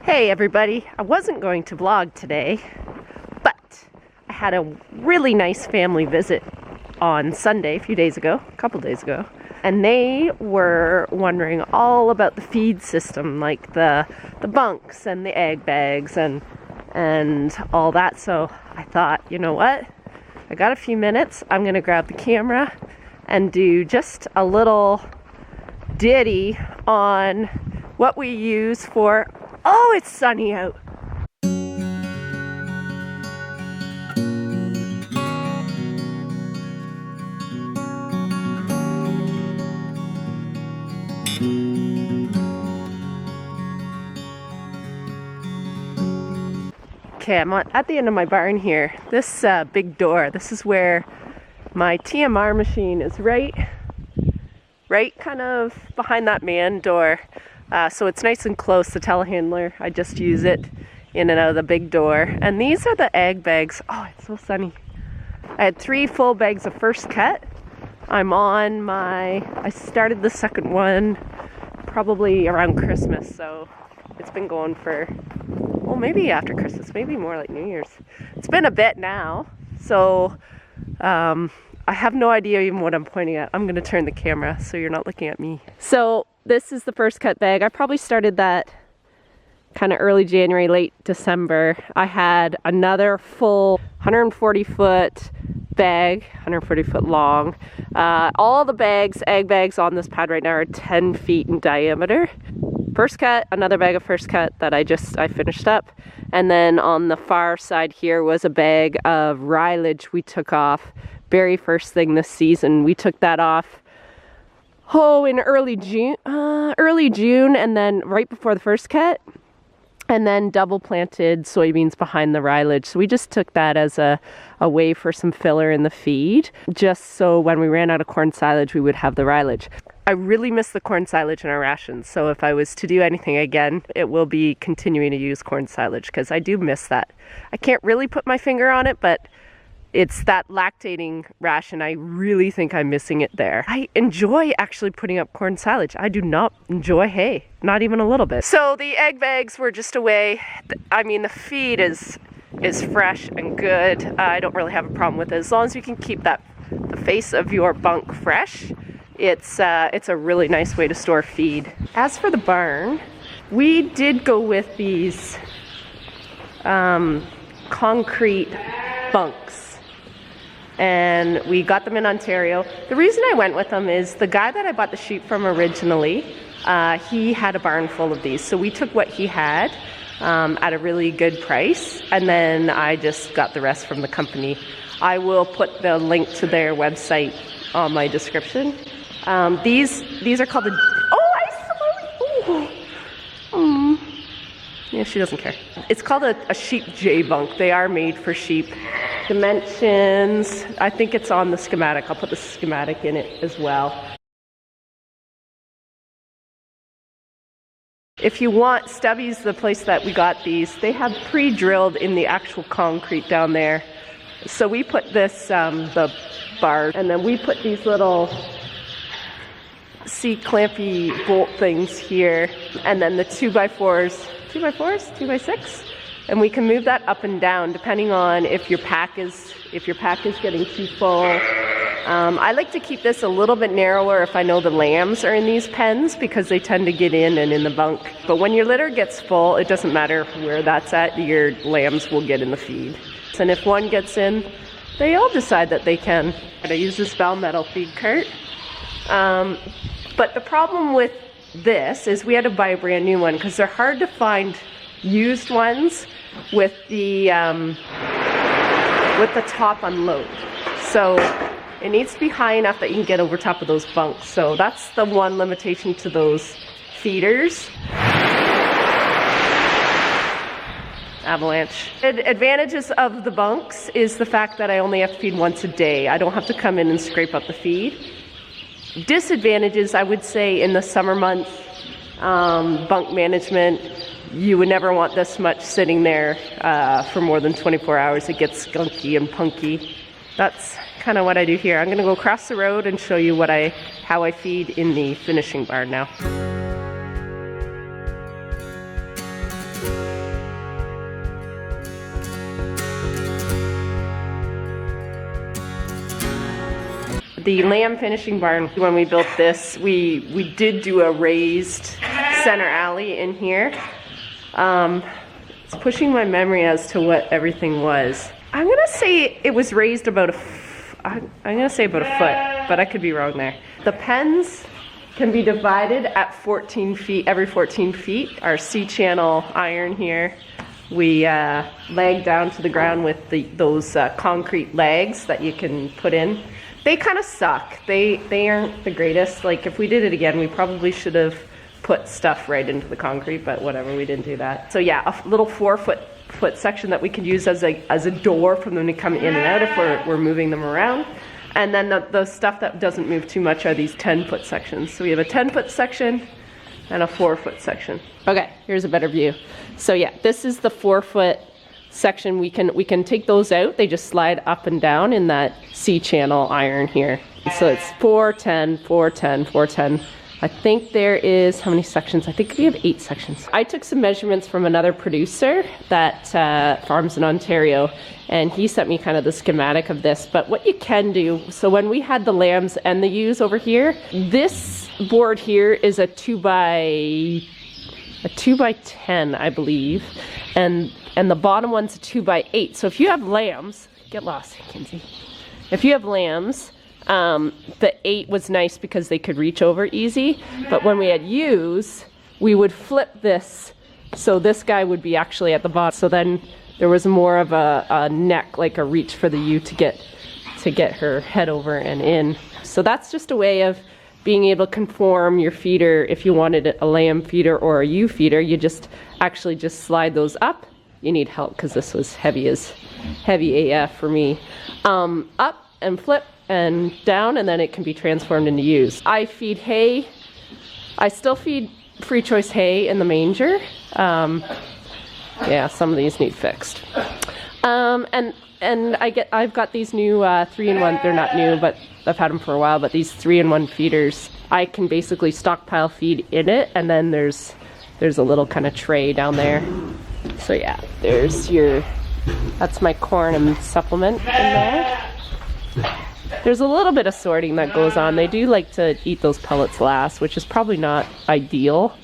Hey everybody, I wasn't going to vlog today, but I had a really nice family visit on Sunday, a couple days ago, and they were wondering all about the feed system, like the bunks and the egg bags and all that. So I thought, you know what, I got a few minutes, I'm gonna grab the camera and do just a little ditty on what we use for. Oh, it's sunny out. Okay, I'm at the end of my barn here. This big door, this is where my TMR machine is right kind of behind that man door. So it's nice and close, the telehandler. I just use it in and out of the big door. And these are the egg bags. Oh, it's so sunny. I had 3 full bags of first cut. I started the second one probably around Christmas. So it's been going for, well, maybe after Christmas, maybe more like New Year's. It's been a bit now. So I have no idea even what I'm pointing at. I'm gonna turn the camera so you're not looking at me. So this is the first cut bag. I probably started that kind of early January, late December. I had another full 140 foot bag, 140 foot long. All the bags, egg bags on this pad right now are 10 feet in diameter. First cut, another bag of first cut that I finished up. And then on the far side here was a bag of rilage we took off. Very first thing this season. We took that off in early June, and then right before the first cut, and then double planted soybeans behind the rilage. So we just took that as a way for some filler in the feed, just so when we ran out of corn silage, we would have the rilage. I really miss the corn silage in our rations, so if I was to do anything again, it will be continuing to use corn silage, because I do miss that. I can't really put my finger on it, but it's that lactating ration. I really think I'm missing it there. I enjoy actually putting up corn silage. I do not enjoy hay, not even a little bit. So the egg bags were just a way. I mean, the feed is fresh and good. I don't really have a problem with it. As long as you can keep the face of your bunk fresh, it's a really nice way to store feed. As for the barn, we did go with these concrete bunks. And we got them in Ontario. The reason I went with them is the guy that I bought the sheep from originally, he had a barn full of these. So we took what he had at a really good price, and then I just got the rest from the company. I will put the link to their website on my description. These are called the, yeah, she doesn't care. It's called a sheep J bunk. They are made for sheep. Dimensions, I think it's on the schematic. I'll put the schematic in it as well. If you want, Stubby's the place that we got these. They have pre-drilled in the actual concrete down there. So we put this, the bar, and then we put these little C-clampy bolt things here, and then the 2x4s, 2x6, and we can move that up and down depending on if your pack is getting too full. I like to keep this a little bit narrower if I know the lambs are in these pens, because they tend to get in and in the bunk. But when your litter gets full, it doesn't matter where that's at, your lambs will get in the feed. And if one gets in, they all decide that they can. I use this Bell metal feed cart. But the problem with this is we had to buy a brand new one, because they're hard to find used ones with the top unload. So it needs to be high enough that you can get over top of those bunks. So that's the one limitation to those feeders. Avalanche. Advantages of the bunks is the fact that I only have to feed once a day. I don't have to come in and scrape up the feed. Disadvantages, I would say, in the summer months, bunk management, you would never want this much sitting there for more than 24 hours. It gets skunky and punky. That's kind of what I do here. I'm gonna go across the road and show you how I feed in the finishing barn now. The lamb finishing barn, when we built this, we did do a raised center alley in here. It's pushing my memory as to what everything was. I'm gonna say it was raised about I'm gonna say about a foot, but I could be wrong there. The pens can be divided at 14 feet, every 14 feet. Our C-channel iron here, we lag down to the ground with those concrete legs that you can put in. They kind of suck. They aren't the greatest. Like, if we did it again, we probably should have put stuff right into the concrete, but whatever, we didn't do that. So yeah, a little 4-foot section that we could use as a door for them to come in and out if we're moving them around. And then the stuff that doesn't move too much are these 10-foot sections. So we have a 10-foot section and a 4-foot section. Okay, here's a better view. So yeah, this is the 4-foot section. We can take those out. They just slide up and down in that C-channel iron here. So it's 410, 410, 410. I think there is, how many sections? I think we have 8 sections. I took some measurements from another producer that farms in Ontario, and he sent me kind of the schematic of this. But what you can do, so when we had the lambs and the ewes over here, this board here is a 2 by 10, I believe, and the bottom one's a 2 by 8. So if you have lambs, get lost, Kinsey. If you have lambs, the 8 was nice because they could reach over easy. But when we had ewes, we would flip this, so this guy would be actually at the bottom. So then there was more of a neck, like a reach for the ewe to get her head over and in. So that's just a way of being able to conform your feeder. If you wanted a lamb feeder or a ewe feeder, you just slide those up. You need help because this was heavy AF for me. Up and flip and down, and then it can be transformed into ewes. I feed hay. I still feed free choice hay in the manger. Yeah, some of these need fixed. And I've got these new 3-in-1. They're not new, but I've had them for a while. But these 3-in-1 feeders, I can basically stockpile feed in it, and then there's a little kind of tray down there. So yeah, that's my corn and supplement in there. There's a little bit of sorting that goes on. They do like to eat those pellets last, which is probably not ideal.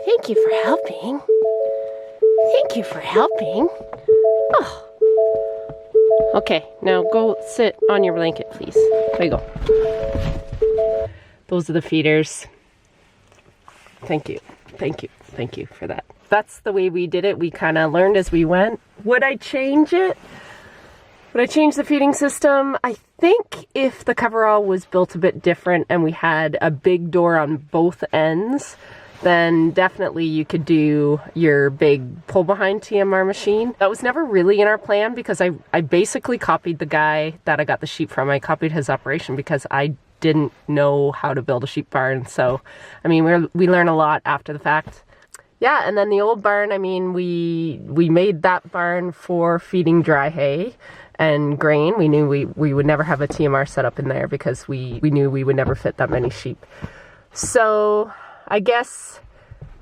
Thank you for helping. Thank you for helping. Oh. Okay, now go sit on your blanket, please. There you go. Those are the feeders. Thank you. Thank you. Thank you for that. That's the way we did it. We kind of learned as we went. Would I change it? Would I change the feeding system? I think if the coverall was built a bit different and we had a big door on both ends, then definitely you could do your big pull behind TMR machine. That was never really in our plan because I basically copied the guy that I got the sheep from. I copied his operation because I didn't know how to build a sheep barn. So, I mean, we learn a lot after the fact. Yeah, and then the old barn, I mean, we made that barn for feeding dry hay and grain. We knew we would never have a TMR set up in there because we knew we would never fit that many sheep. So I guess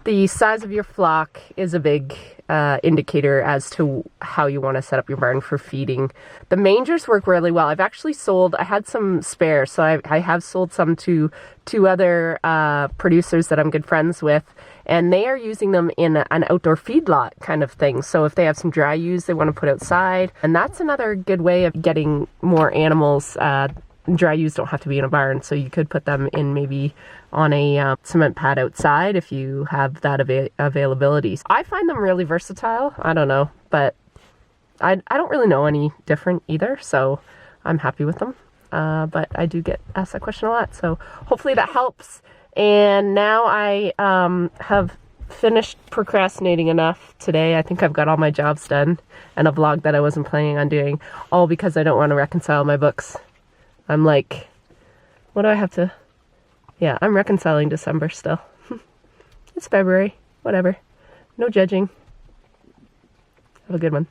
the size of your flock is a big indicator as to how you want to set up your barn for feeding. The mangers work really well. I've actually I had some spare, so I have sold some to 2 other producers that I'm good friends with, and they are using them in an outdoor feedlot kind of thing. So if they have some dry ewes they want to put outside, and that's another good way of getting more animals. Dry ewes don't have to be in a barn, so you could put them in maybe on a cement pad outside if you have that availability. I find them really versatile. I don't know, but I don't really know any different either, so I'm happy with them. but I do get asked that question a lot, so hopefully that helps. And now I have finished procrastinating enough today. I think I've got all my jobs done, and a vlog that I wasn't planning on doing, all because I don't want to reconcile my books. I'm like, what do I have to... Yeah, I'm reconciling December still. It's February, whatever. No judging. Have a good one.